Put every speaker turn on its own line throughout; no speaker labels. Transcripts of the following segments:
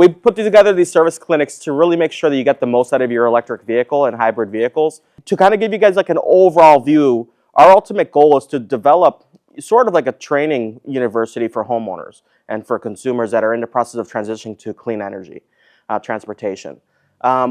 We put together these service clinics to really make sure that you get the most out of your electric vehicle and hybrid vehicles. To kind of give you guys like an overall view, our ultimate goal is to develop sort of like a training university for homeowners and for consumers that are in the process of transitioning to clean energy transportation.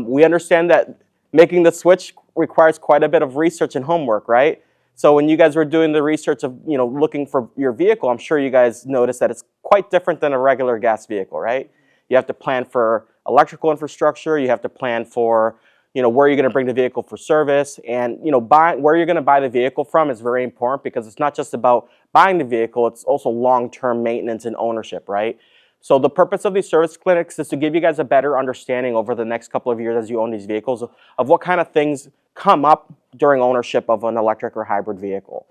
We understand that making the switch requires quite a bit of research and homework, right? So when you guys were doing the research of, looking for your vehicle, I'm sure you guys noticed that it's quite different than a regular gas vehicle, right? You have to plan for electrical infrastructure. You have to plan for, where you're going to bring the vehicle for service, and where you're going to buy the vehicle from is very important, because it's not just about buying the vehicle; it's also long-term maintenance and ownership, right? So the purpose of these service clinics is to give you guys a better understanding over the next couple of years as you own these vehicles of what kind of things come up during ownership of an electric or hybrid vehicle.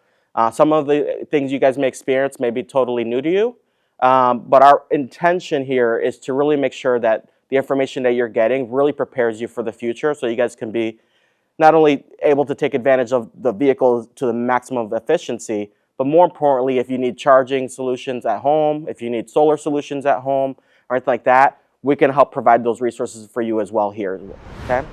Some of the things you guys may experience may be totally new to you, but our intention here is to really make sure that the information that you're getting really prepares you for the future, so you guys can be not only able to take advantage of the vehicle to the maximum efficiency, but more importantly, if you need charging solutions at home, if you need solar solutions at home, or anything like that, we can help provide those resources for you as well here, okay?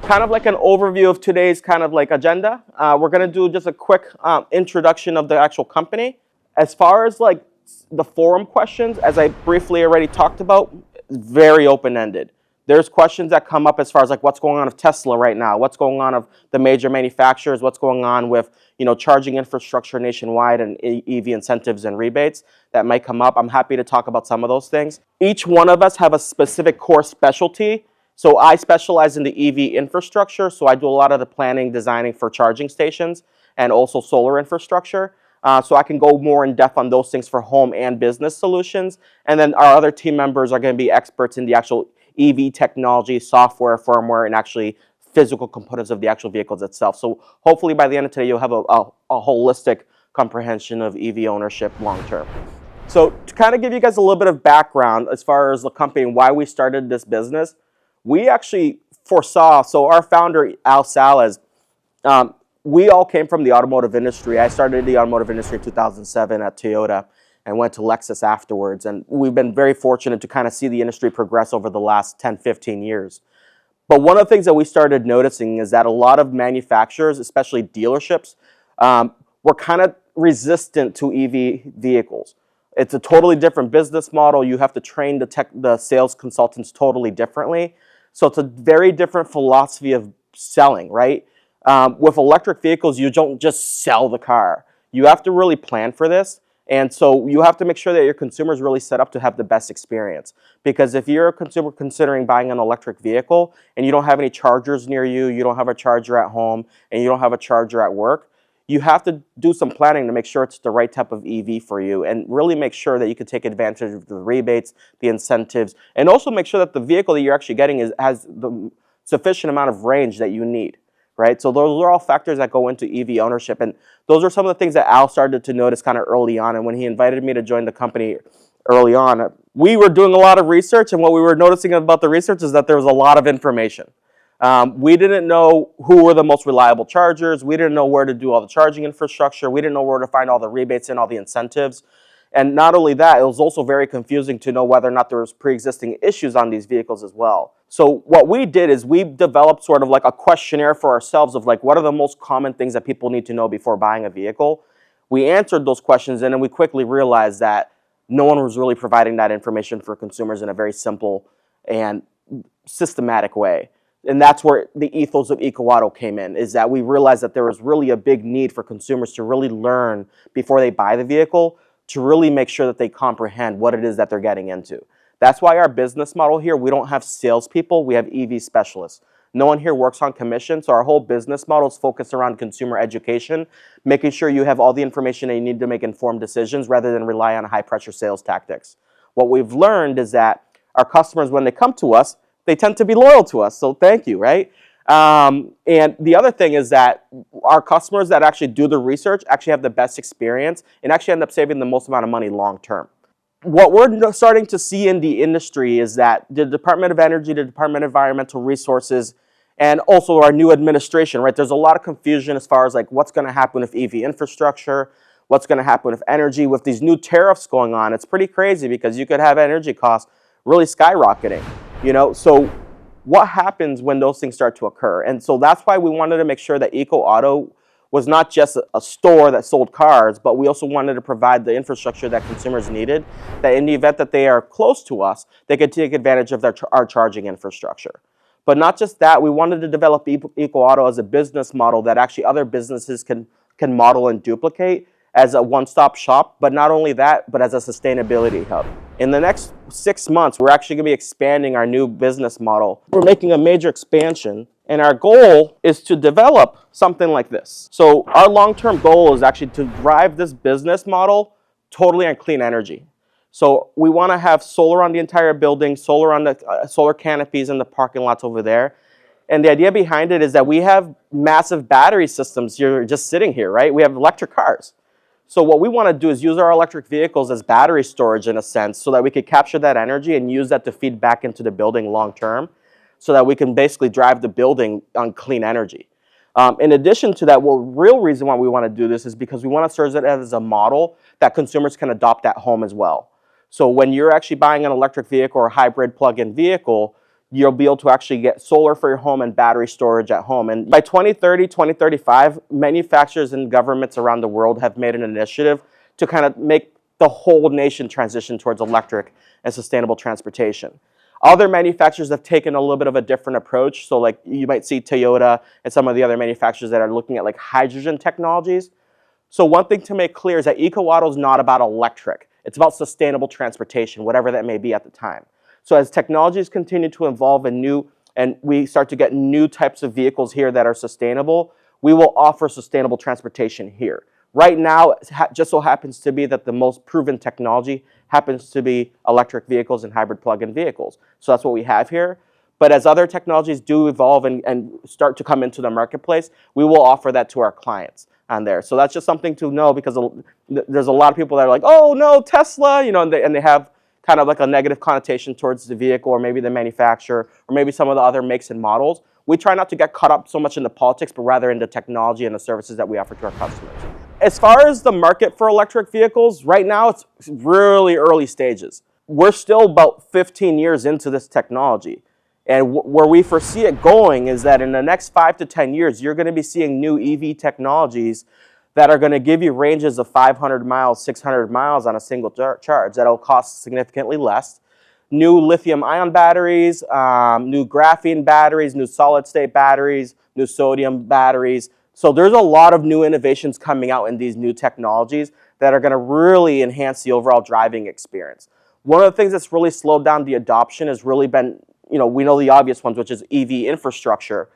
Kind of like an overview of today's kind of like agenda. We're gonna do just a quick introduction of the actual company. As far as like the forum questions, as I briefly already talked about, very open-ended. There's questions that come up as far as like what's going on with Tesla right now, what's going on of the major manufacturers, what's going on with charging infrastructure nationwide and EV incentives and rebates that might come up. I'm happy to talk about some of those things. Each one of us have a specific core specialty. So I specialize in the EV infrastructure, so I do a lot of the planning, designing for charging stations and also solar infrastructure. So I can go more in depth on those things for home and business solutions. And then our other team members are going to be experts in the actual EV technology, software, firmware, and actually physical components of the actual vehicles itself. So hopefully by the end of today, you'll have a holistic comprehension of EV ownership long term. So to kind of give you guys a little bit of background as far as the company and why we started this business, we actually foresaw, so our founder, Al Salas, we all came from the automotive industry. I started in the automotive industry in 2007 at Toyota and went to Lexus afterwards. And we've been very fortunate to kind of see the industry progress over the last 10, 15 years. But one of the things that we started noticing is that a lot of manufacturers, especially dealerships, were kind of resistant to EV vehicles. It's a totally different business model. You have to train the sales consultants totally differently. So it's a very different philosophy of selling, right? With electric vehicles, you don't just sell the car. You have to really plan for this. And so you have to make sure that your consumer is really set up to have the best experience. Because if you're a consumer considering buying an electric vehicle and you don't have any chargers near you, you don't have a charger at home, and you don't have a charger at work, you have to do some planning to make sure it's the right type of EV for you and really make sure that you can take advantage of the rebates, the incentives, and also make sure that the vehicle that you're actually getting has the sufficient amount of range that you need. Right? So those are all factors that go into EV ownership. And those are some of the things that Al started to notice kind of early on. And when he invited me to join the company early on, we were doing a lot of research. And what we were noticing about the research is that there was a lot of information. We didn't know who were the most reliable chargers. We didn't know where to do all the charging infrastructure. We didn't know where to find all the rebates and all the incentives. And not only that, it was also very confusing to know whether or not there was pre-existing issues on these vehicles as well. So what we did is we developed sort of like a questionnaire for ourselves of like, what are the most common things that people need to know before buying a vehicle? We answered those questions, and then we quickly realized that no one was really providing that information for consumers in a very simple and systematic way. And that's where the ethos of EcoAuto came in, is that we realized that there was really a big need for consumers to really learn before they buy the vehicle, to really make sure that they comprehend what it is that they're getting into. That's why our business model here, we don't have salespeople, we have EV specialists. No one here works on commission, so our whole business model is focused around consumer education, making sure you have all the information that you need to make informed decisions rather than rely on high-pressure sales tactics. What we've learned is that our customers, when they come to us, they tend to be loyal to us, so thank you, right? And the other thing is that our customers that actually do the research actually have the best experience and actually end up saving the most amount of money long term. What we're starting to see in the industry is that the Department of Energy, the Department of Environmental Resources, and also our new administration, right? There's a lot of confusion as far as like what's going to happen with EV infrastructure, what's going to happen with energy. With these new tariffs going on, it's pretty crazy because you could have energy costs really skyrocketing, you know? So what happens when those things start to occur? And so that's why we wanted to make sure that Eco Auto was not just a store that sold cars, but we also wanted to provide the infrastructure that consumers needed, that in the event that they are close to us, they could take advantage of our charging infrastructure. But not just that, we wanted to develop Eco Auto as a business model that actually other businesses can model and duplicate as a one-stop shop, but not only that, but as a sustainability hub. In the next 6 months, we're actually gonna be expanding our new business model. We're making a major expansion, and our goal is to develop something like this. So our long-term goal is actually to drive this business model totally on clean energy. So we wanna have solar on the entire building, solar on the solar canopies in the parking lots over there. And the idea behind it is that we have massive battery systems here just sitting here, right? We have electric cars. So what we want to do is use our electric vehicles as battery storage in a sense so that we could capture that energy and use that to feed back into the building long term so that we can basically drive the building on clean energy. In addition to that, real reason why we want to do this is because we want to serve it as a model that consumers can adopt at home as well. So when you're actually buying an electric vehicle or a hybrid plug-in vehicle, you'll be able to actually get solar for your home and battery storage at home. And by 2030, 2035, manufacturers and governments around the world have made an initiative to kind of make the whole nation transition towards electric and sustainable transportation. Other manufacturers have taken a little bit of a different approach. So like you might see Toyota and some of the other manufacturers that are looking at like hydrogen technologies. So one thing to make clear is that Eco Auto is not about electric. It's about sustainable transportation, whatever that may be at the time. So as technologies continue to evolve and we start to get new types of vehicles here that are sustainable, we will offer sustainable transportation here. Right now, it just so happens to be that the most proven technology happens to be electric vehicles and hybrid plug-in vehicles. So that's what we have here. But as other technologies do evolve and start to come into the marketplace, we will offer that to our clients on there. So that's just something to know because there's a lot of people that are like, oh no, Tesla, you know, and they have kind of like a negative connotation towards the vehicle or maybe the manufacturer or maybe some of the other makes and models. We try not to get caught up so much in the politics, but rather in the technology and the services that we offer to our customers. As far as the market for electric vehicles, right now it's really early stages. We're still about 15 years into this technology. And where we foresee it going is that in the next 5 to 10 years, you're going to be seeing new EV technologies that are going to give you ranges of 500 miles, 600 miles on a single charge. That'll cost significantly less. New lithium-ion batteries, new graphene batteries, new solid-state batteries, new sodium batteries. So there's a lot of new innovations coming out in these new technologies that are going to really enhance the overall driving experience. One of the things that's really slowed down the adoption has really been, you know, we know the obvious ones, which is EV infrastructure.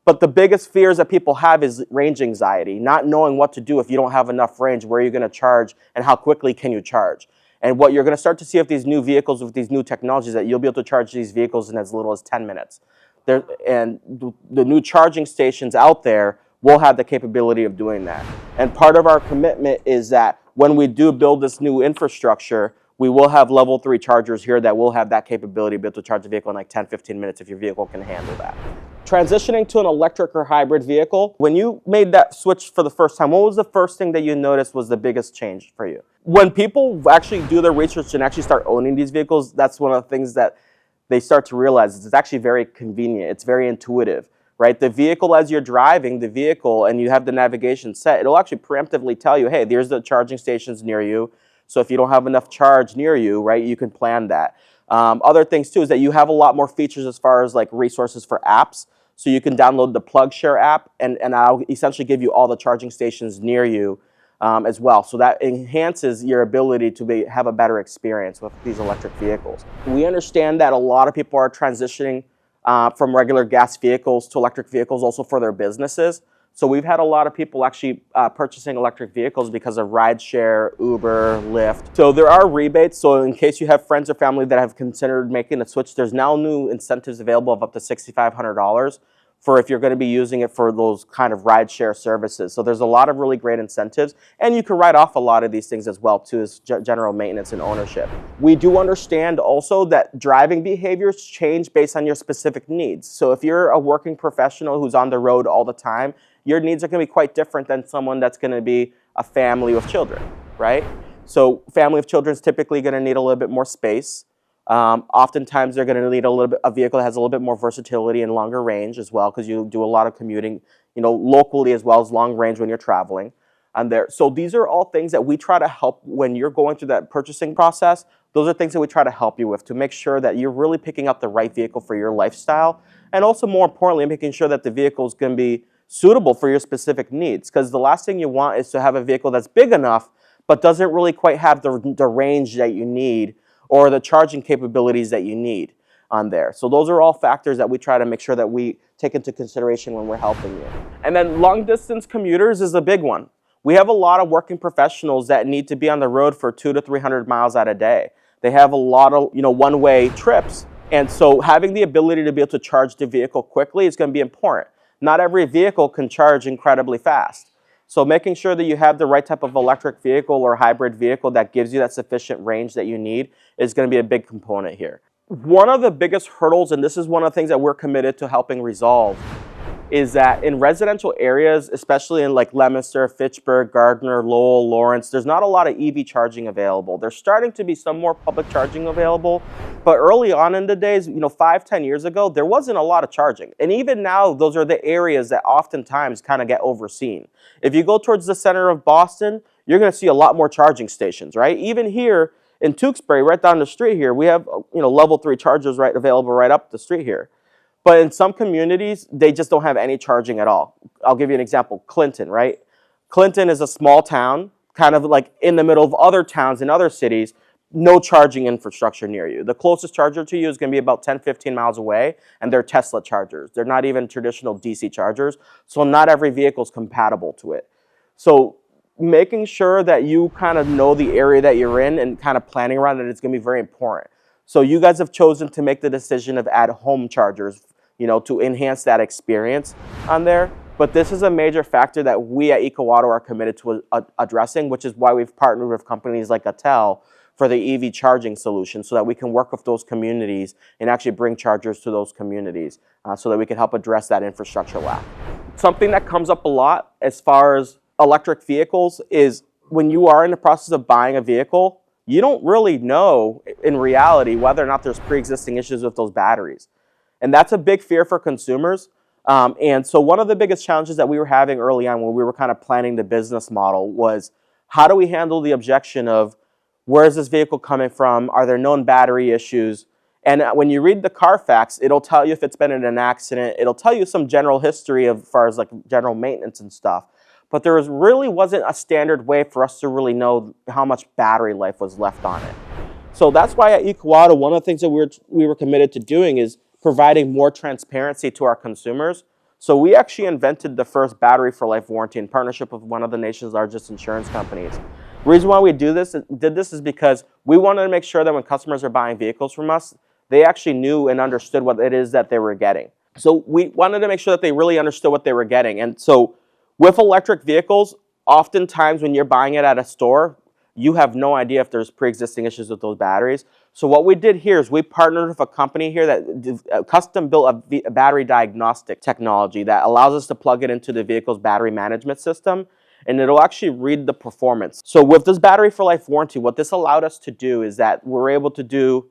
But the biggest fears that people have is range anxiety, not knowing what to do if you don't have enough range, where you're going to charge, and how quickly can you charge. And what you're going to start to see with these new vehicles, with these new technologies, that you'll be able to charge these vehicles in as little as 10 minutes. And the new charging stations out there will have the capability of doing that. And part of our commitment is that when we do build this new infrastructure, we will have level 3 chargers here that will have that capability to be able to charge a vehicle in like 10, 15 minutes if your vehicle can handle that. Transitioning to an electric or hybrid vehicle, when you made that switch for the first time, what was the first thing that you noticed was the biggest change for you? When people actually do their research and actually start owning these vehicles, that's one of the things that they start to realize is it's actually very convenient. It's very intuitive, right? The vehicle, as you're driving the vehicle and you have the navigation set, it'll actually preemptively tell you, hey, there's the charging stations near you. So if you don't have enough charge near you, right, you can plan that. Other things too is that you have a lot more features as far as like resources for apps. So you can download the PlugShare app and I'll essentially give you all the charging stations near you as well. So that enhances your ability to have a better experience with these electric vehicles. We understand that a lot of people are transitioning from regular gas vehicles to electric vehicles also for their businesses. So we've had a lot of people actually purchasing electric vehicles because of rideshare, Uber, Lyft. So there are rebates. So in case you have friends or family that have considered making a switch, there's now new incentives available of up to $6,500 for if you're going to be using it for those kind of rideshare services. So there's a lot of really great incentives. And you can write off a lot of these things as well too, as general maintenance and ownership. We do understand also that driving behaviors change based on your specific needs. So if you're a working professional who's on the road all the time, your needs are going to be quite different than someone that's going to be a family with children, right? So family of children is typically going to need a little bit more space. Oftentimes, they're going to need a vehicle that has a little bit more versatility and longer range as well, because you do a lot of commuting, locally as well as long range when you're traveling. So these are all things that we try to help when you're going through that purchasing process. Those are things that we try to help you with to make sure that you're really picking up the right vehicle for your lifestyle, and also more importantly, making sure that the vehicle is going to be suitable for your specific needs. Because the last thing you want is to have a vehicle that's big enough but doesn't really quite have the range that you need or the charging capabilities that you need on there. So those are all factors that we try to make sure that we take into consideration when we're helping you. And then long distance commuters is a big one. We have a lot of working professionals that need to be on the road for 200 to 300 miles out a day. They have a lot of one-way trips, and so having the ability to be able to charge the vehicle quickly is going to be important. Not every vehicle can charge incredibly fast. So making sure that you have the right type of electric vehicle or hybrid vehicle that gives you that sufficient range that you need is going to be a big component here. One of the biggest hurdles, and this is one of the things that we're committed to helping resolve, is that in residential areas, especially in like Leominster, Fitchburg, Gardner, Lowell, Lawrence, there's not a lot of EV charging available. There's starting to be some more public charging available, but early on in the days, 5-10 years ago, there wasn't a lot of charging. And even now, those are the areas that oftentimes kind of get overseen. If you go towards the center of Boston, you're going to see a lot more charging stations, right? Even here in Tewksbury, right down the street here, we have level 3 chargers available right up the street here. But in some communities, they just don't have any charging at all. I'll give you an example, Clinton, right? Clinton is a small town, kind of like in the middle of other towns in other cities, no charging infrastructure near you. The closest charger to you is going to be about 10-15 miles away, and they're Tesla chargers. They're not even traditional DC chargers, so not every vehicle is compatible to it. So making sure that you kind of know the area that you're in and kind of planning around it is going to be very important. So you guys have chosen to make the decision of at-home chargers, to enhance that experience on there. But this is a major factor that we at EcoAuto are committed to addressing, which is why we've partnered with companies like Attel for the EV charging solution, so that we can work with those communities and actually bring chargers to those communities so that we can help address that infrastructure lack. Something that comes up a lot as far as electric vehicles is when you are in the process of buying a vehicle, you don't really know in reality whether or not there's pre-existing issues with those batteries. And that's a big fear for consumers. And so one of the biggest challenges that we were having early on when we were kind of planning the business model was, how do we handle the objection of, where is this vehicle coming from? Are there known battery issues? And when you read the Carfax, it'll tell you if it's been in an accident. It'll tell you some general history as far as like general maintenance and stuff. But there really wasn't a standard way for us to really know how much battery life was left on it. So that's why at EcoAuto, one of the things that we were committed to doing is providing more transparency to our consumers. So we actually invented the first battery for life warranty in partnership with one of the nation's largest insurance companies. The reason why we did this is because we wanted to make sure that when customers are buying vehicles from us, they actually knew and understood what it is that they were getting. So we wanted to make sure that they really understood what they were getting. And so with electric vehicles, oftentimes when you're buying it at a store, you have no idea if there's pre-existing issues with those batteries. So what we did here is we partnered with a company here that custom built a battery diagnostic technology that allows us to plug it into the vehicle's battery management system, and it'll actually read the performance. So with this battery for life warranty, what this allowed us to do is that we're able to do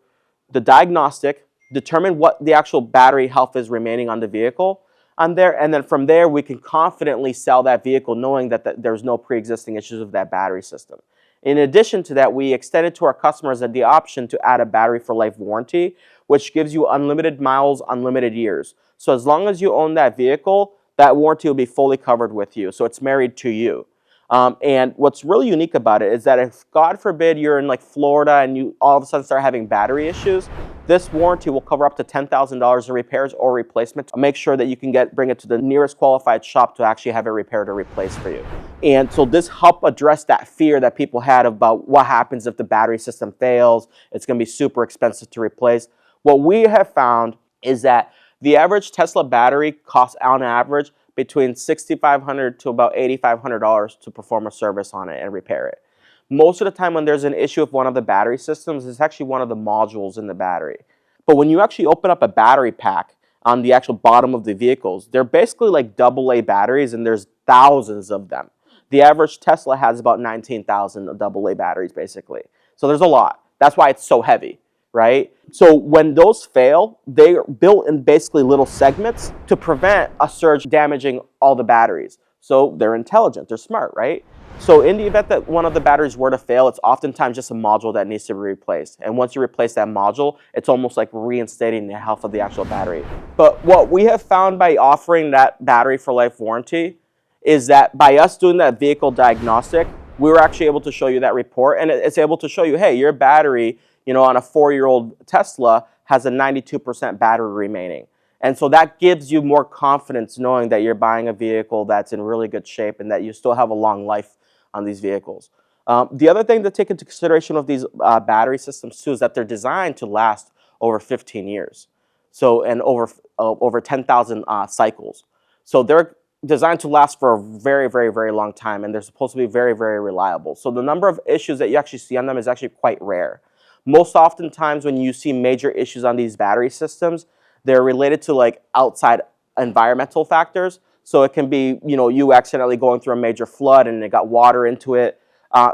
the diagnostic, determine what the actual battery health is remaining on the vehicle on there, and then from there we can confidently sell that vehicle knowing that there's no pre-existing issues with that battery system. In addition to that, we extended to our customers the option to add a battery for life warranty, which gives you unlimited miles, unlimited years. So as long as you own that vehicle, that warranty will be fully covered with you. So it's married to you. And what's really unique about it is that if, God forbid, you're in like Florida and you all of a sudden start having battery issues, this warranty will cover up to $10,000 in repairs or replacement to make sure that you can bring it to the nearest qualified shop to actually have it repaired or replaced for you. And so this helped address that fear that people had about what happens if the battery system fails. It's going to be super expensive to replace. What we have found is that the average Tesla battery costs on average between $6,500 to about $8,500 to perform a service on it and repair it. Most of the time when there's an issue with one of the battery systems, it's actually one of the modules in the battery. But when you actually open up a battery pack on the actual bottom of the vehicles, they're basically like AA batteries, and there's thousands of them. The average Tesla has about 19,000 AA batteries basically. So there's a lot. That's why it's so heavy. right? So when those fail, they are built in basically little segments to prevent a surge damaging all the batteries. So they're intelligent, they're smart, right? So in the event that one of the batteries were to fail, it's oftentimes just a module that needs to be replaced. And once you replace that module, it's almost like reinstating the health of the actual battery. But what we have found by offering that battery for life warranty is that by us doing that vehicle diagnostic, we were actually able to show you that report, and it's able to show you, hey, your battery, on a 4-year-old Tesla has a 92% battery remaining. And so that gives you more confidence knowing that you're buying a vehicle that's in really good shape and that you still have a long life on these vehicles. The other thing to take into consideration of these battery systems too is that they're designed to last over 15 years. So, and over 10,000 cycles. So they're designed to last for a very, very, very long time, and they're supposed to be very, very reliable. So the number of issues that you actually see on them is actually quite rare. Most oftentimes when you see major issues on these battery systems, they're related to like outside environmental factors. So it can be, you accidentally going through a major flood and it got water into it.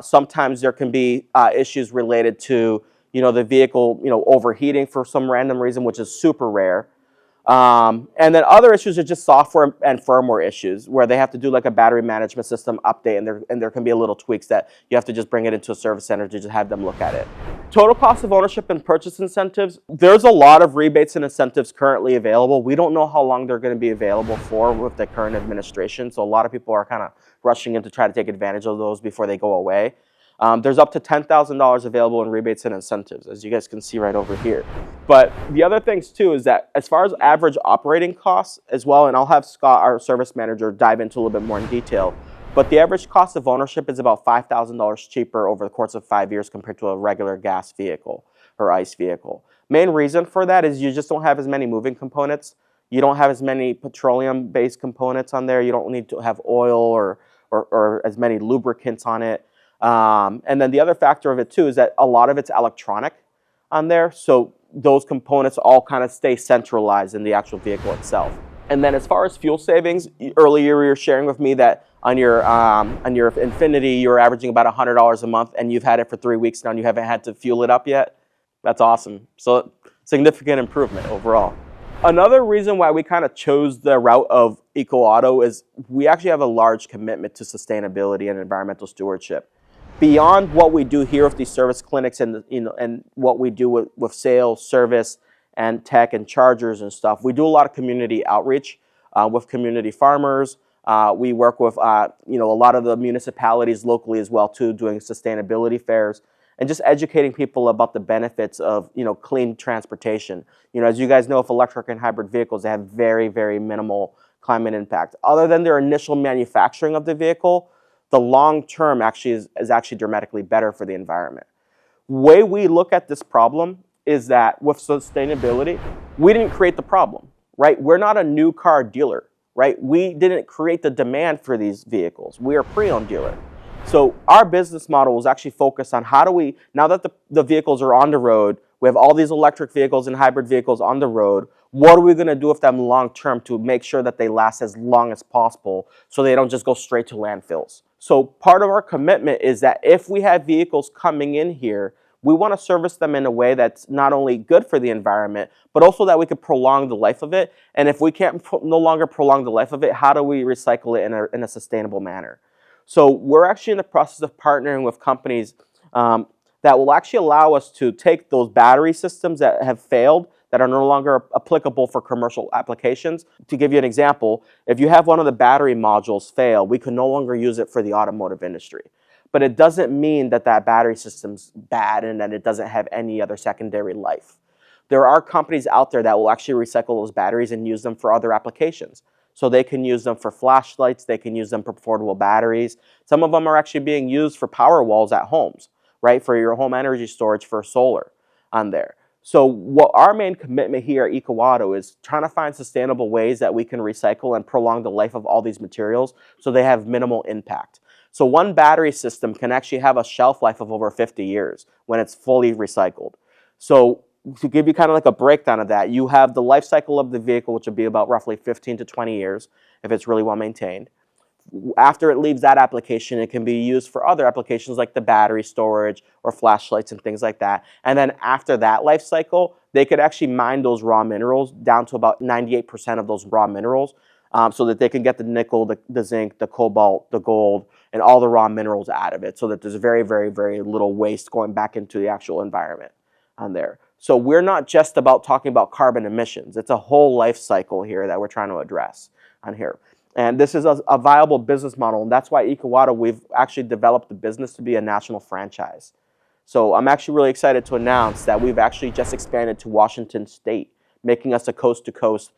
Sometimes there can be issues related to, the vehicle, overheating for some random reason, which is super rare. And then other issues are just software and firmware issues where they have to do like a battery management system update, and there can be a little tweaks that you have to just bring it into a service center to just have them look at it. Total cost of ownership and purchase incentives. There's a lot of rebates and incentives currently available. We don't know how long they're going to be available for with the current administration. So a lot of people are kind of rushing in to try to take advantage of those before they go away. There's up to $10,000 available in rebates and incentives, as you guys can see right over here. But the other things too is that as far as average operating costs as well, and I'll have Scott, our service manager, dive into a little bit more in detail, but the average cost of ownership is about $5,000 cheaper over the course of 5 years compared to a regular gas vehicle or ICE vehicle. Main reason for that is you just don't have as many moving components. You don't have as many petroleum-based components on there. You don't need to have oil or as many lubricants on it. And then the other factor of it too is that a lot of it's electronic on there, so those components all kind of stay centralized in the actual vehicle itself. And then as far as fuel savings, earlier you were sharing with me that on your Infinity you're averaging about $100 a month, and you've had it for 3 weeks now and you haven't had to fuel it up yet. That's awesome. So significant improvement overall. Another reason why we kind of chose the route of EcoAuto is we actually have a large commitment to sustainability and environmental stewardship. Beyond what we do here with these service clinics and what we do with sales, service, and tech and chargers and stuff, we do a lot of community outreach with community farmers. We work with a lot of the municipalities locally as well too, doing sustainability fairs and just educating people about the benefits of clean transportation. As you guys know, with electric and hybrid vehicles, they have very, very minimal climate impact. Other than their initial manufacturing of the vehicle, the long term actually is actually dramatically better for the environment. Way we look at this problem is that with sustainability, we didn't create the problem, right? We're not a new car dealer, right? We didn't create the demand for these vehicles. We are a pre-owned dealer. So our business model was actually focused on how do we, now that the vehicles are on the road, we have all these electric vehicles and hybrid vehicles on the road, what are we going to do with them long term to make sure that they last as long as possible so they don't just go straight to landfills? So part of our commitment is that if we have vehicles coming in here, we want to service them in a way that's not only good for the environment, but also that we could prolong the life of it. And if we can't no longer prolong the life of it, how do we recycle it in a sustainable manner? So we're actually in the process of partnering with companies that will actually allow us to take those battery systems that have failed, that are no longer applicable for commercial applications. To give you an example, if you have one of the battery modules fail, we can no longer use it for the automotive industry. But it doesn't mean that that battery system's bad and that it doesn't have any other secondary life. There are companies out there that will actually recycle those batteries and use them for other applications. So they can use them for flashlights, they can use them for portable batteries. Some of them are actually being used for power walls at homes, right? For your home energy storage for solar on there. So what our main commitment here at EcoAuto is trying to find sustainable ways that we can recycle and prolong the life of all these materials so they have minimal impact. So one battery system can actually have a shelf life of over 50 years when it's fully recycled. So to give you kind of like a breakdown of that, you have the life cycle of the vehicle, which would be about roughly 15 to 20 years if it's really well maintained. After it leaves that application, it can be used for other applications like the battery storage or flashlights and things like that. And then after that life cycle, they could actually mine those raw minerals down to about 98% of those raw minerals, so that they can get the nickel, the zinc, the cobalt, the gold, and all the raw minerals out of it, so that there's very, very, very little waste going back into the actual environment on there. So we're not just about talking about carbon emissions. It's a whole life cycle here that we're trying to address on here. And this is a viable business model, and that's why EcoWater, we've actually developed the business to be a national franchise. So I'm actually really excited to announce that we've actually just expanded to Washington State, making us a coast-to-coast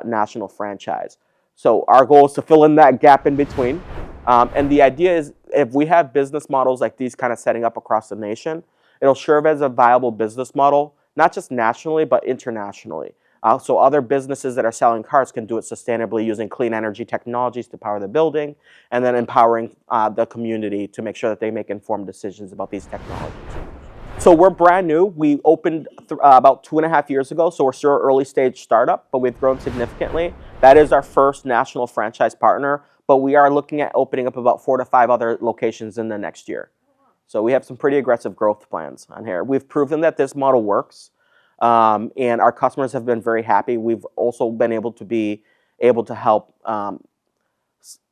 national franchise. So our goal is to fill in that gap in between. And the idea is, if we have business models like these kind of setting up across the nation, it'll serve as a viable business model, not just nationally, but internationally. So other businesses that are selling cars can do it sustainably using clean energy technologies to power the building, and then empowering the community to make sure that they make informed decisions about these technologies. So we're brand new. We opened about 2.5 years ago, so we're still an early stage startup, but we've grown significantly. That is our first national franchise partner, but we are looking at opening up about 4 to 5 other locations in the next year. So we have some pretty aggressive growth plans on here. We've proven that this model works. And our customers have been very happy. We've also been able to help.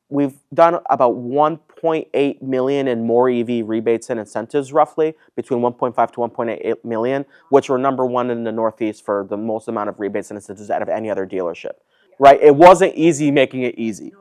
We've done about 1.8 million in more EV rebates and incentives, roughly between 1.5 to 1.8 million, which we're #1 in the Northeast for the most amount of rebates and incentives out of any other dealership. Right? It wasn't easy making it easy.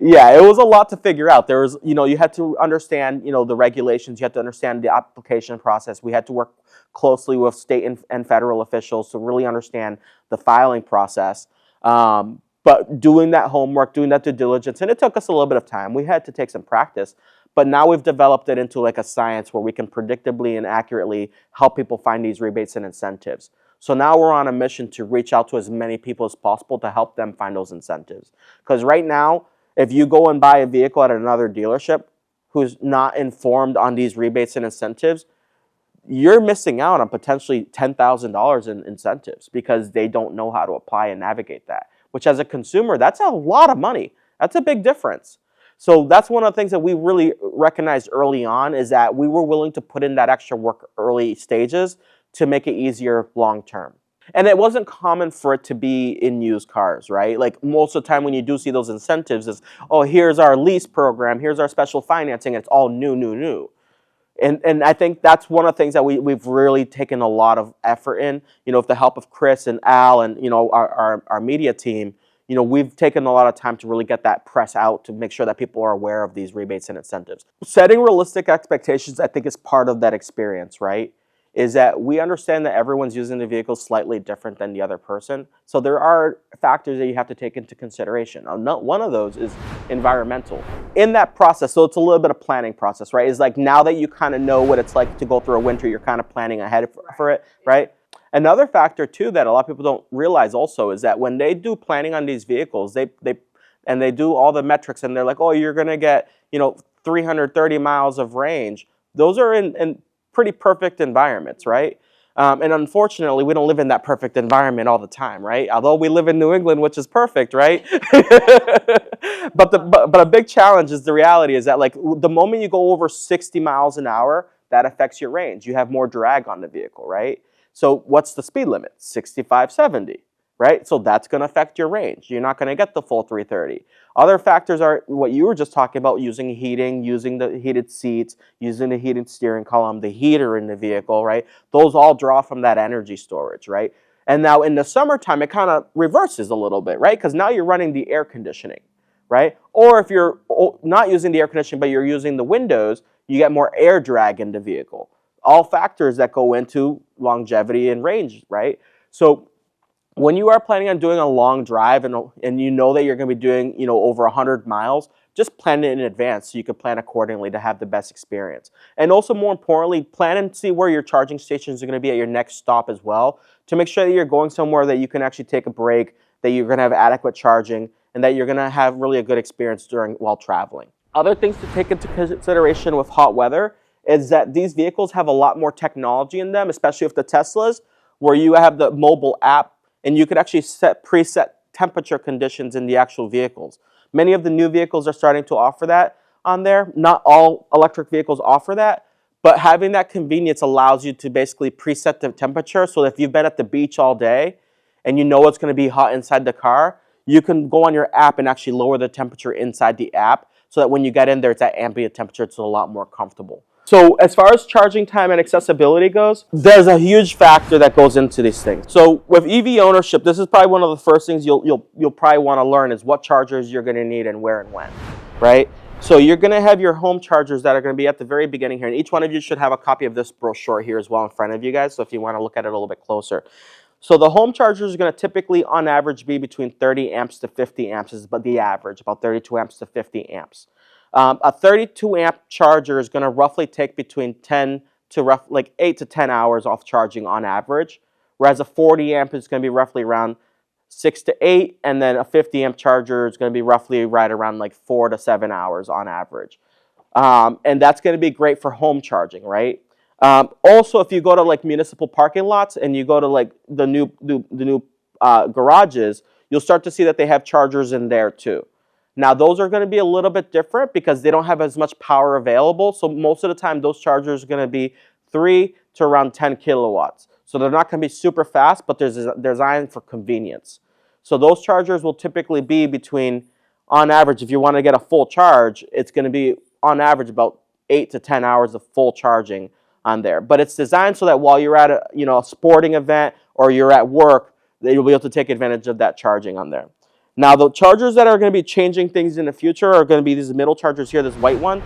Yeah, it was a lot to figure out. There was, you had to understand, the regulations. You had to understand the application process. We had to work closely with state and federal officials to really understand the filing process. But doing that homework, doing that due diligence, and it took us a little bit of time. We had to take some practice. But now we've developed it into like a science where we can predictably and accurately help people find these rebates and incentives. So now we're on a mission to reach out to as many people as possible to help them find those incentives. Because right now, if you go and buy a vehicle at another dealership who's not informed on these rebates and incentives, you're missing out on potentially $10,000 in incentives because they don't know how to apply and navigate that, which as a consumer, that's a lot of money. That's a big difference. So that's one of the things that we really recognized early on, is that we were willing to put in that extra work early stages to make it easier long term. And it wasn't common for it to be in used cars, right? Like most of the time when you do see those incentives is, oh, here's our lease program, here's our special financing, and it's all new. And I think that's one of the things that we've really taken a lot of effort in, with the help of Chris and Al and, our media team. We've taken a lot of time to really get that press out to make sure that people are aware of these rebates and incentives. Setting realistic expectations, I think, is part of that experience, right? Is that we understand that everyone's using the vehicle slightly different than the other person. So there are factors that you have to take into consideration. One of those is environmental. In that process, so it's a little bit of planning process, right? It's like now that you kind of know what it's like to go through a winter, you're kind of planning ahead for it, right? Another factor too that a lot of people don't realize also is that when they do planning on these vehicles, they do all the metrics and they're like, oh, you're gonna get 330 miles of range. Those are in pretty perfect environments, right? And unfortunately, we don't live in that perfect environment all the time, right? Although we live in New England, which is perfect, right? But a big challenge is the reality is that like the moment you go over 60 miles an hour, that affects your range. You have more drag on the vehicle, right? So what's the speed limit? 65, 70. Right? So that's going to affect your range. You're not going to get the full 330. Other factors are what you were just talking about, using heating, using the heated seats, using the heated steering column, the heater in the vehicle, right? Those all draw from that energy storage, right? And now in the summertime, it kind of reverses a little bit, right? Because now you're running the air conditioning, right? Or if you're not using the air conditioning, but you're using the windows, you get more air drag in the vehicle. All factors that go into longevity and range, right? So when you are planning on doing a long drive and you know that you're going to be doing over 100 miles, just plan it in advance so you can plan accordingly to have the best experience. And also more importantly, plan and see where your charging stations are going to be at your next stop as well, to make sure that you're going somewhere that you can actually take a break, that you're going to have adequate charging, and that you're going to have really a good experience while traveling. Other things to take into consideration with hot weather is that these vehicles have a lot more technology in them, especially with the Teslas, where you have the mobile app and you could actually preset temperature conditions in the actual vehicles. Many of the new vehicles are starting to offer that on there. Not all electric vehicles offer that, but having that convenience allows you to basically preset the temperature. So if you've been at the beach all day and you know it's going to be hot inside the car, you can go on your app and actually lower the temperature inside the app so that when you get in there, it's at ambient temperature. It's a lot more comfortable. So as far as charging time and accessibility goes, there's a huge factor that goes into these things. So with EV ownership, this is probably one of the first things you'll probably want to learn is what chargers you're going to need and where and when, right? So you're going to have your home chargers that are going to be at the very beginning here, and each one of you should have a copy of this brochure here as well in front of you guys, so if you want to look at it a little bit closer. So the home charger is going to typically, on average, be between 30 amps to 50 amps, is about the average, about 32 amps to 50 amps. A 32 amp charger is going to roughly take between 10 to like 8 to 10 hours off charging on average, whereas a 40 amp is going to be roughly around 6 to 8, and then a 50 amp charger is going to be roughly right around like 4 to 7 hours on average. And that's going to be great for home charging, right? Also, if you go to like municipal parking lots and you go to like the new garages, you'll start to see that they have chargers in there too. Now, those are going to be a little bit different because they don't have as much power available. So most of the time, those chargers are going to be 3 to around 10 kilowatts. So they're not going to be super fast, but they're designed for convenience. So those chargers will typically be between, on average, if you want to get a full charge, it's going to be on average about 8 to 10 hours of full charging on there. But it's designed so that while you're at a sporting event or you're at work, that you'll be able to take advantage of that charging on there. Now, the chargers that are going to be changing things in the future are going to be these middle chargers here, this white one,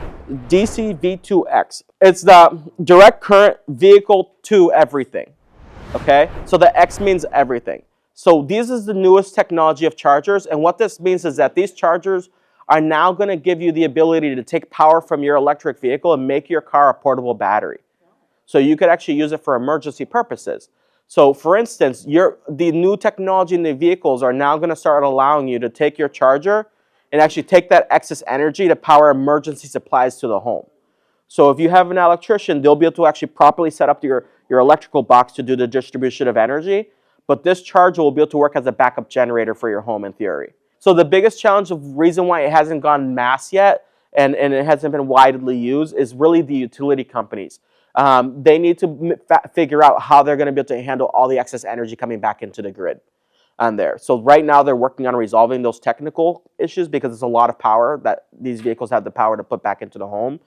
DC V2X. It's the direct current vehicle to everything, okay? So the X means everything. So this is the newest technology of chargers, and what this means is that these chargers are now going to give you the ability to take power from your electric vehicle and make your car a portable battery. So you could actually use it for emergency purposes. So for instance, the new technology in the vehicles are now going to start allowing you to take your charger and actually take that excess energy to power emergency supplies to the home. So if you have an electrician, they'll be able to actually properly set up your electrical box to do the distribution of energy, but this charger will be able to work as a backup generator for your home in theory. So the biggest challenge of reason why it hasn't gone mass yet and it hasn't been widely used is really the utility companies. They need to figure out how they're going to be able to handle all the excess energy coming back into the grid on there. So right now they're working on resolving those technical issues because it's a lot of power that these vehicles have the power to put back into the home.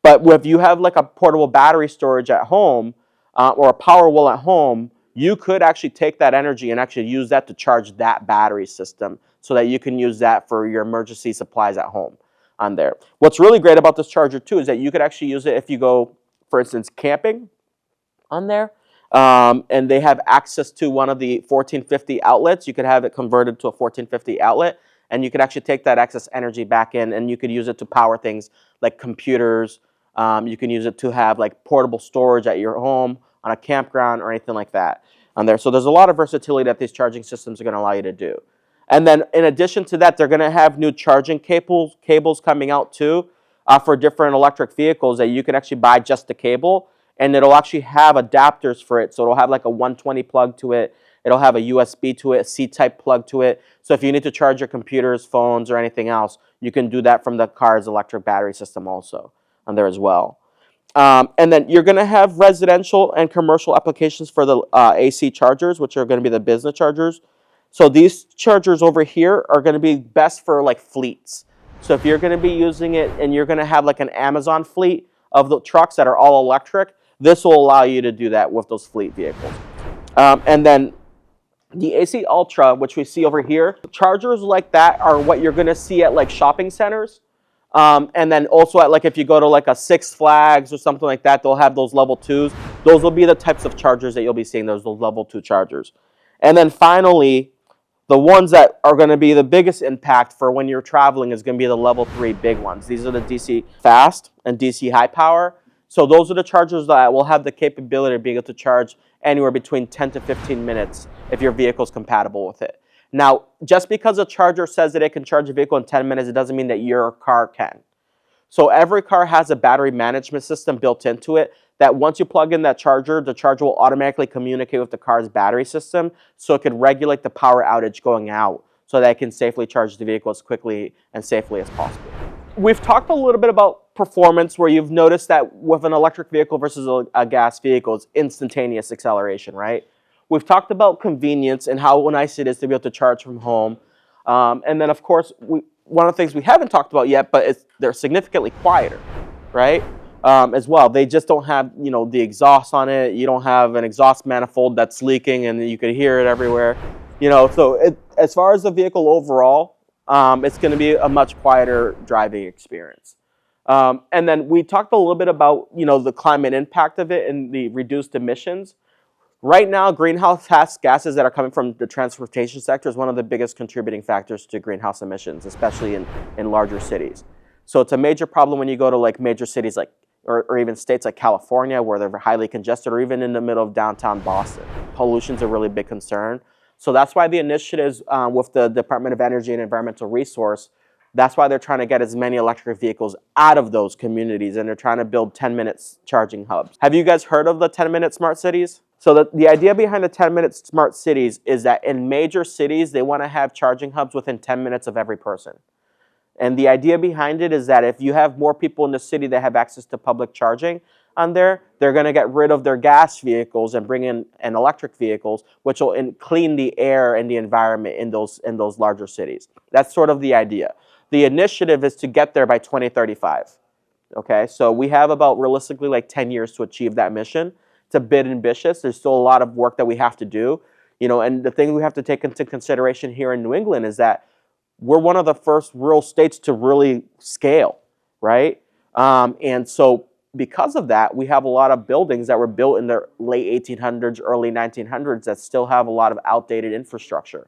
But if you have like a portable battery storage at home or a power wall at home, you could actually take that energy and actually use that to charge that battery system so that you can use that for your emergency supplies at home on there. What's really great about this charger too is that you could actually use it if you go, for instance, camping on there, and they have access to one of the 1450 outlets. You could have it converted to a 1450 outlet, and you could actually take that excess energy back in, and you could use it to power things like computers. You can use it to have like portable storage at your home, on a campground, or anything like that on there. So there's a lot of versatility that these charging systems are going to allow you to do. And then in addition to that, they're going to have new charging cables coming out too. For different electric vehicles that you can actually buy just the cable, and it'll actually have adapters for it. So it'll have like a 120 plug to it. It'll have a USB to it, a C-type plug to it. So if you need to charge your computers, phones, or anything else, you can do that from the car's electric battery system also on there as well. And then you're going to have residential and commercial applications for the AC chargers, which are going to be the business chargers. So these chargers over here are going to be best for like fleets. So if you're going to be using it and you're going to have like an Amazon fleet of the trucks that are all electric, this will allow you to do that with those fleet vehicles. And then the AC Ultra, which we see over here, chargers like that are what you're going to see at like shopping centers. And then also at like if you go to like a Six Flags or something like that, they'll have those level 2s. Those will be the types of chargers that you'll be seeing, those level 2 chargers. And then finally, the ones that are going to be the biggest impact for when you're traveling is going to be the level 3 big ones. These are the DC fast and DC high power. So those are the chargers that will have the capability of being able to charge anywhere between 10 to 15 minutes if your vehicle is compatible with it. Now, just because a charger says that it can charge a vehicle in 10 minutes, it doesn't mean that your car can. So every car has a battery management system built into it that once you plug in that charger, the charger will automatically communicate with the car's battery system so it can regulate the power outage going out so that it can safely charge the vehicle as quickly and safely as possible. We've talked a little bit about performance, where you've noticed that with an electric vehicle versus a gas vehicle, it's instantaneous acceleration, right? We've talked about convenience and how nice it is to be able to charge from home. And then, of course, one of the things we haven't talked about yet, but they're significantly quieter, right? As well. They just don't have, the exhaust on it. You don't have an exhaust manifold that's leaking and you could hear it everywhere. So as far as the vehicle overall, it's going to be a much quieter driving experience. And then we talked a little bit about, the climate impact of it and the reduced emissions. Right now, greenhouse gases that are coming from the transportation sector is one of the biggest contributing factors to greenhouse emissions, especially in larger cities. So it's a major problem when you go to like major cities like, or even states like California, where they're highly congested, or even in the middle of downtown Boston. Pollution's a really big concern. So that's why the initiatives with the Department of Energy and Environmental Resource, that's why they're trying to get as many electric vehicles out of those communities, and they're trying to build 10-minute charging hubs. Have you guys heard of the 10-minute smart cities? So the idea behind the 10-minute smart cities is that in major cities, they want to have charging hubs within 10 minutes of every person. And the idea behind it is that if you have more people in the city that have access to public charging on there, they're going to get rid of their gas vehicles and bring in electric vehicles, which will clean the air and the environment in those larger cities. That's sort of the idea. The initiative is to get there by 2035. Okay, so we have about realistically like 10 years to achieve that mission. It's a bit ambitious. There's still a lot of work that we have to do. And the thing we have to take into consideration here in New England is that we're one of the first rural states to really scale, right? And so because of that, we have a lot of buildings that were built in the late 1800s, early 1900s that still have a lot of outdated infrastructure.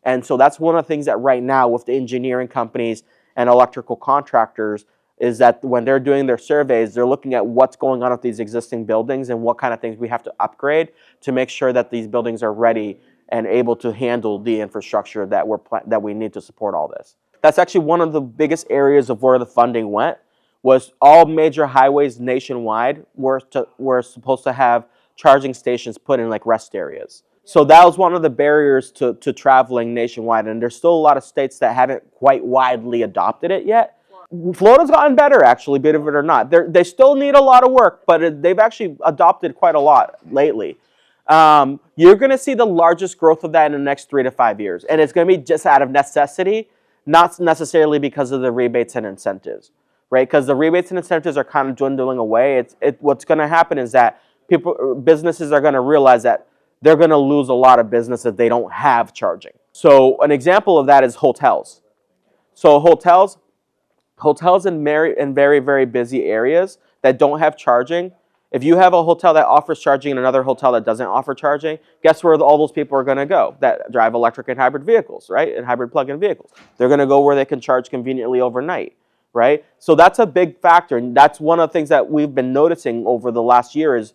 And so that's one of the things that right now with the engineering companies and electrical contractors is that when they're doing their surveys, they're looking at what's going on with these existing buildings and what kind of things we have to upgrade to make sure that these buildings are ready and able to handle the infrastructure that we need to support all this. That's actually one of the biggest areas of where the funding went, was all major highways nationwide were supposed to have charging stations put in like rest areas. So that was one of the barriers to traveling nationwide, and there's still a lot of states that haven't quite widely adopted it yet. Florida's gotten better, actually, believe it or not. They still need a lot of work, but they've actually adopted quite a lot lately. You're going to see the largest growth of that in the next 3 to 5 years. And it's going to be just out of necessity, not necessarily because of the rebates and incentives, right? Because the rebates and incentives are kind of dwindling away. What's going to happen is that businesses are going to realize that they're going to lose a lot of business if they don't have charging. So an example of that is hotels. So hotels in very, very busy areas that don't have charging. If you have a hotel that offers charging and another hotel that doesn't offer charging, guess where all those people are going to go that drive electric and hybrid vehicles, right? And hybrid plug-in vehicles. They're going to go where they can charge conveniently overnight, right? So that's a big factor. And that's one of the things that we've been noticing over the last year is,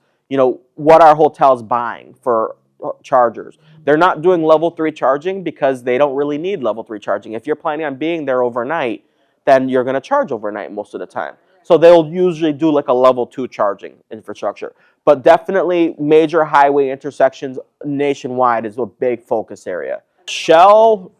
what are hotels buying for chargers? They're not doing level 3 charging because they don't really need level 3 charging. If you're planning on being there overnight, then you're going to charge overnight most of the time. So they'll usually do like a level 2 charging infrastructure. But definitely major highway intersections nationwide is a big focus area. Shell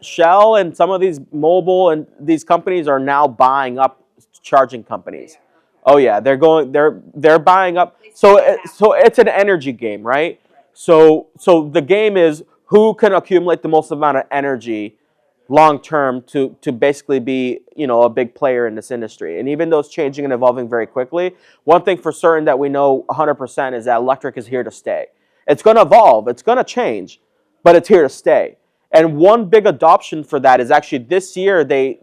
and some of these mobile and these companies are now buying up charging companies. Oh yeah, they're buying up. So it's an energy game, right? So the game is who can accumulate the most amount of energy long term to basically be a big player in this industry. And even though it's changing and evolving very quickly, one thing for certain that we know 100% is that electric is here to stay. It's going to evolve, it's going to change, but it's here to stay. And one big adoption for that is actually this year they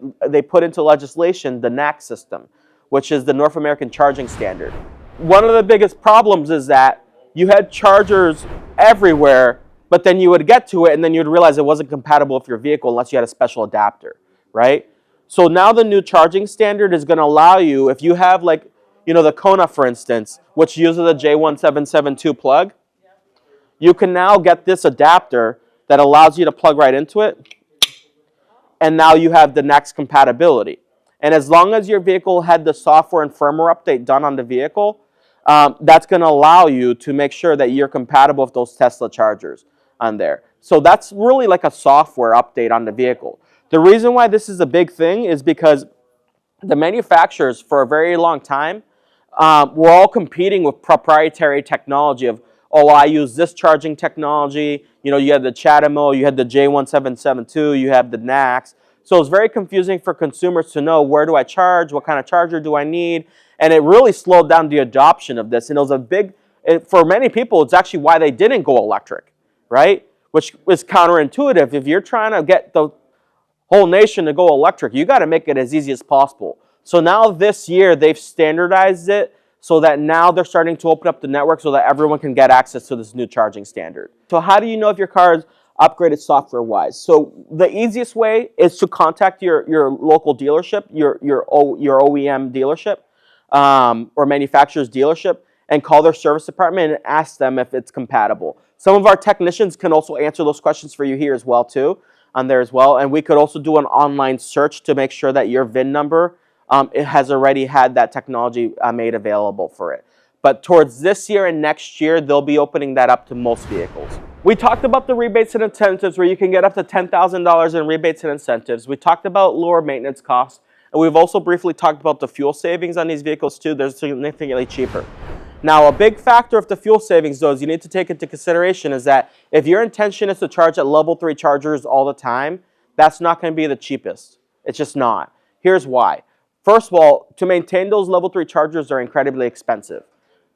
put into legislation the NAC system, which is the North American Charging Standard. One of the biggest problems is that you had chargers everywhere, but then you would get to it and then you'd realize it wasn't compatible with your vehicle unless you had a special adapter, right? So now the new charging standard is going to allow you, if you have like, the Kona, for instance, which uses a J1772 plug, you can now get this adapter that allows you to plug right into it, and now you have the next compatibility. And as long as your vehicle had the software and firmware update done on the vehicle, that's going to allow you to make sure that you're compatible with those Tesla chargers. on there. So that's really like a software update on the vehicle. The reason why this is a big thing is because the manufacturers for a very long time were all competing with proprietary technology of, oh, I use this charging technology. You know, you had the CHAdeMO, you had the J1772, you have the NACS. So it's very confusing for consumers to know, where do I charge, what kind of charger do I need, and it really slowed down the adoption of this. And it was a big, for many people, it's actually why they didn't go electric, right? Which is counterintuitive. If you're trying to get the whole nation to go electric, you got to make it as easy as possible. So now this year they've standardized it so that now they're starting to open up the network so that everyone can get access to this new charging standard. So how do you know if your car is upgraded software-wise? So the easiest way is to contact your local dealership, your OEM dealership or manufacturer's dealership, and call their service department and ask them if it's compatible. Some of our technicians can also answer those questions for you here as well too, on there as well. And we could also do an online search to make sure that your VIN number it has already had that technology made available for it. But towards this year and next year, they'll be opening that up to most vehicles. We talked about the rebates and incentives where you can get up to $10,000 in rebates and incentives. We talked about lower maintenance costs. And we've also briefly talked about the fuel savings on these vehicles too. They're significantly cheaper. Now, a big factor of the fuel savings, though, is you need to take into consideration is that if your intention is to charge at level 3 chargers all the time, that's not going to be the cheapest. It's just not. Here's why. First of all, to maintain those level 3 chargers are incredibly expensive.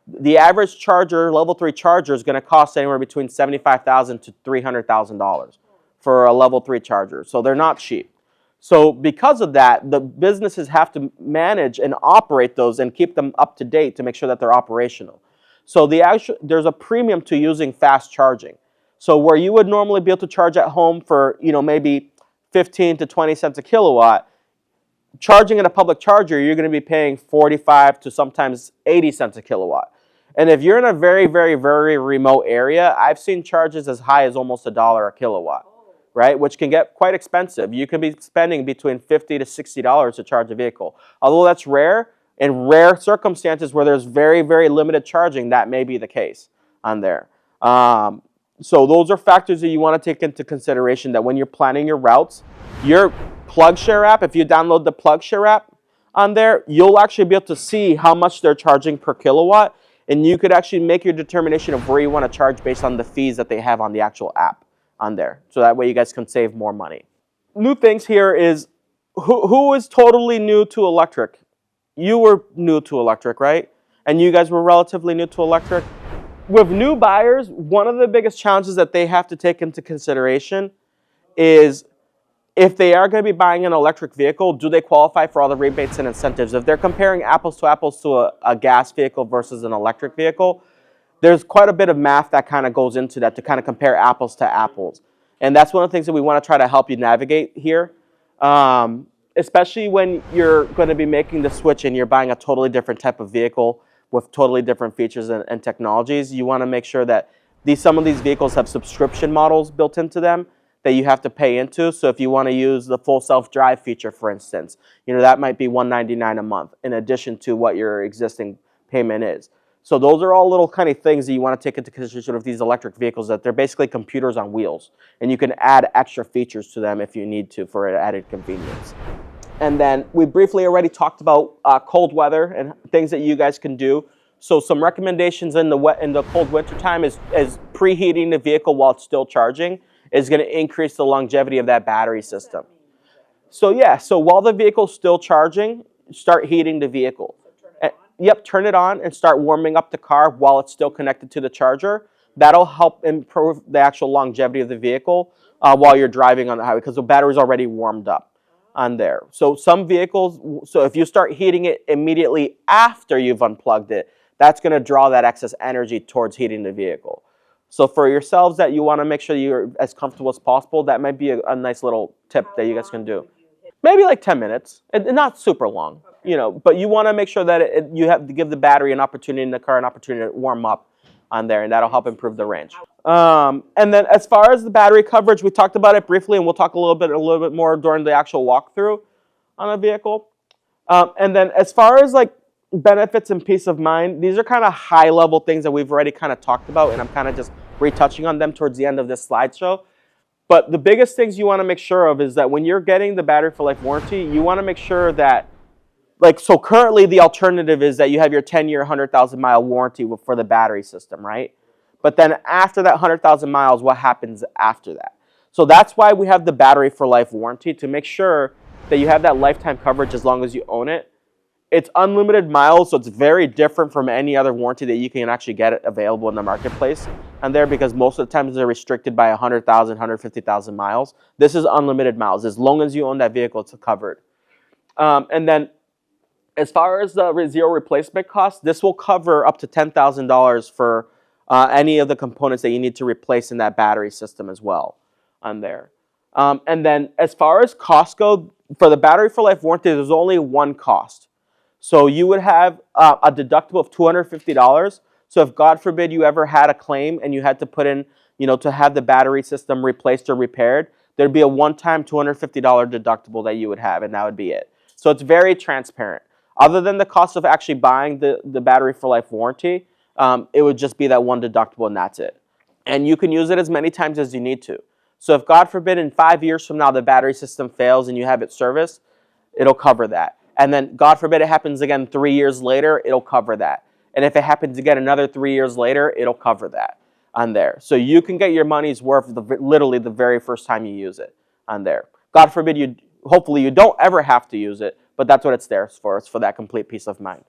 The average charger, level 3 charger, is going to cost anywhere between $75,000 to $300,000 for a level 3 charger. So they're not cheap. So because of that, the businesses have to manage and operate those and keep them up to date to make sure that they're operational. So there's a premium to using fast charging. So where you would normally be able to charge at home for, maybe 15 to 20 cents a kilowatt, charging in a public charger, you're going to be paying 45 to sometimes 80 cents a kilowatt. And if you're in a very, very, very remote area, I've seen charges as high as almost $1 a kilowatt, right? Which can get quite expensive. You could be spending between $50 to $60 to charge a vehicle. Although that's rare, in rare circumstances where there's very, very limited charging, that may be the case on there. So those are factors that you want to take into consideration, that when you're planning your routes, your PlugShare app, if you download the PlugShare app on there, you'll actually be able to see how much they're charging per kilowatt, and you could actually make your determination of where you want to charge based on the fees that they have on the actual app on there. So that way you guys can save more money. New things here is, who is totally new to electric? You were new to electric, right? And you guys were relatively new to electric. With new buyers, one of the biggest challenges that they have to take into consideration is, if they are going to be buying an electric vehicle, do they qualify for all the rebates and incentives? If they're comparing apples to a gas vehicle versus an electric vehicle, there's quite a bit of math that kind of goes into that to kind of compare apples to apples. And that's one of the things that we want to try to help you navigate here, especially when you're going to be making the switch and you're buying a totally different type of vehicle with totally different features and technologies. You want to make sure that some of these vehicles have subscription models built into them that you have to pay into. So if you want to use the full self-drive feature, for instance, that might be $199 a month in addition to what your existing payment is. So those are all little kind of things that you want to take into consideration of these electric vehicles, that they're basically computers on wheels, and you can add extra features to them if you need to for added convenience. And then we briefly already talked about cold weather and things that you guys can do. So some recommendations in the cold winter time is preheating the vehicle while it's still charging is going to increase the longevity of that battery system. So yeah, so while the vehicle's still charging, start heating the vehicle. Yep, turn it on and start warming up the car while it's still connected to the charger. That'll help improve the actual longevity of the vehicle while you're driving on the highway, because the battery's already warmed up on there. So some vehicles, so if you start heating it immediately after you've unplugged it, that's going to draw that excess energy towards heating the vehicle. So for yourselves that you want to make sure you're as comfortable as possible, that might be a nice little tip that you guys can do. Maybe like 10 minutes, not super long, but you want to make sure that you have to give the battery an opportunity in the car, an opportunity to warm up on there, and that'll help improve the range. And then as far as the battery coverage, we talked about it briefly, and we'll talk a little bit more during the actual walkthrough on a vehicle. And then as far as like benefits and peace of mind, these are kind of high level things that we've already kind of talked about, and I'm kind of just retouching on them towards the end of this slideshow. But the biggest things you want to make sure of is that when you're getting the battery for life warranty, you want to make sure that, so currently the alternative is that you have your 10-year, 100,000 mile warranty for the battery system, right? But then after that 100,000 miles, what happens after that? So that's why we have the battery for life warranty, to make sure that you have that lifetime coverage as long as you own it. It's unlimited miles, so it's very different from any other warranty that you can actually get available in the marketplace. And there, because most of the times they're restricted by 100,000, 150,000 miles. This is unlimited miles. As long as you own that vehicle, it's covered. And then as far as the zero replacement cost, this will cover up to $10,000 for any of the components that you need to replace in that battery system as well on there. And then as far as costs go, for the battery for life warranty, there's only one cost. So you would have a deductible of $250. So if, God forbid, you ever had a claim and you had to put in, to have the battery system replaced or repaired, there'd be a one-time $250 deductible that you would have, and that would be it. So it's very transparent. Other than the cost of actually buying the battery for life warranty, it would just be that one deductible, and that's it. And you can use it as many times as you need to. So if, God forbid, in 5 years from now the battery system fails and you have it serviced, it'll cover that. And then, God forbid, it happens again 3 years later, it'll cover that. And if it happens again another 3 years later, it'll cover that on there. So you can get your money's worth literally the very first time you use it on there. God forbid, hopefully you don't ever have to use it, but that's what it's there for. It's for that complete peace of mind.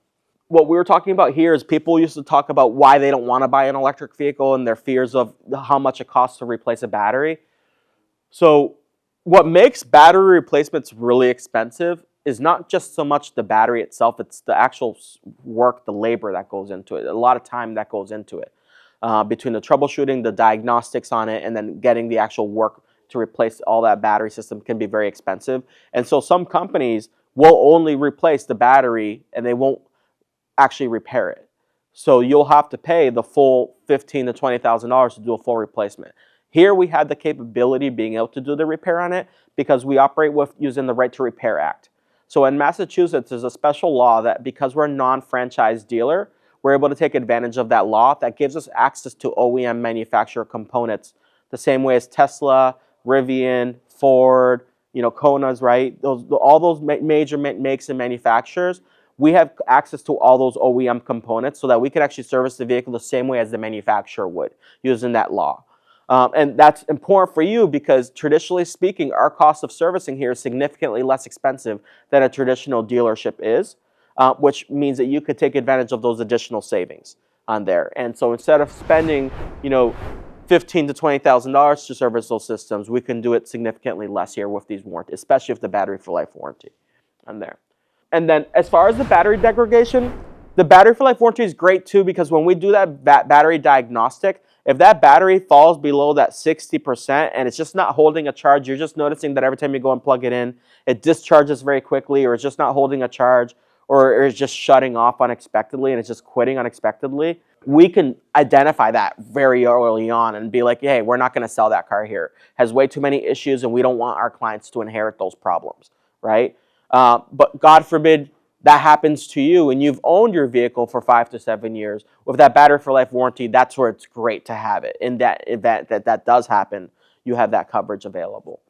What we were talking about here is people used to talk about why they don't want to buy an electric vehicle and their fears of how much it costs to replace a battery. So what makes battery replacements really expensive is not just so much the battery itself, it's the actual work, the labor that goes into it, a lot of time that goes into it. Between the troubleshooting, the diagnostics on it, and then getting the actual work to replace all that battery system can be very expensive. And so some companies will only replace the battery and they won't actually repair it. So you'll have to pay the full $15,000 to $20,000 to do a full replacement. Here we have the capability of being able to do the repair on it because we operate with using the Right to Repair Act. So in Massachusetts, there's a special law that because we're a non-franchise dealer, we're able to take advantage of that law that gives us access to OEM manufacturer components the same way as Tesla, Rivian, Ford, Kona's, right? All those major makes and manufacturers, we have access to all those OEM components so that we can actually service the vehicle the same way as the manufacturer would using that law. And that's important for you because traditionally speaking, our cost of servicing here is significantly less expensive than a traditional dealership is, which means that you could take advantage of those additional savings on there. And so instead of spending, $15,000 to $20,000 to service those systems, we can do it significantly less here with these warranties, especially with the battery for life warranty on there. And then as far as the battery degradation, the battery for life warranty is great too because when we do that battery diagnostic, if that battery falls below that 60% and it's just not holding a charge, you're just noticing that every time you go and plug it in, it discharges very quickly or it's just not holding a charge or it's just shutting off unexpectedly and it's just quitting unexpectedly, we can identify that very early on and be like, hey, we're not going to sell that car here. It has way too many issues and we don't want our clients to inherit those problems, right? But God forbid, that happens to you and you've owned your vehicle for 5 to 7 years, with that battery for life warranty, that's where it's great to have it. In that event that does happen, you have that coverage available.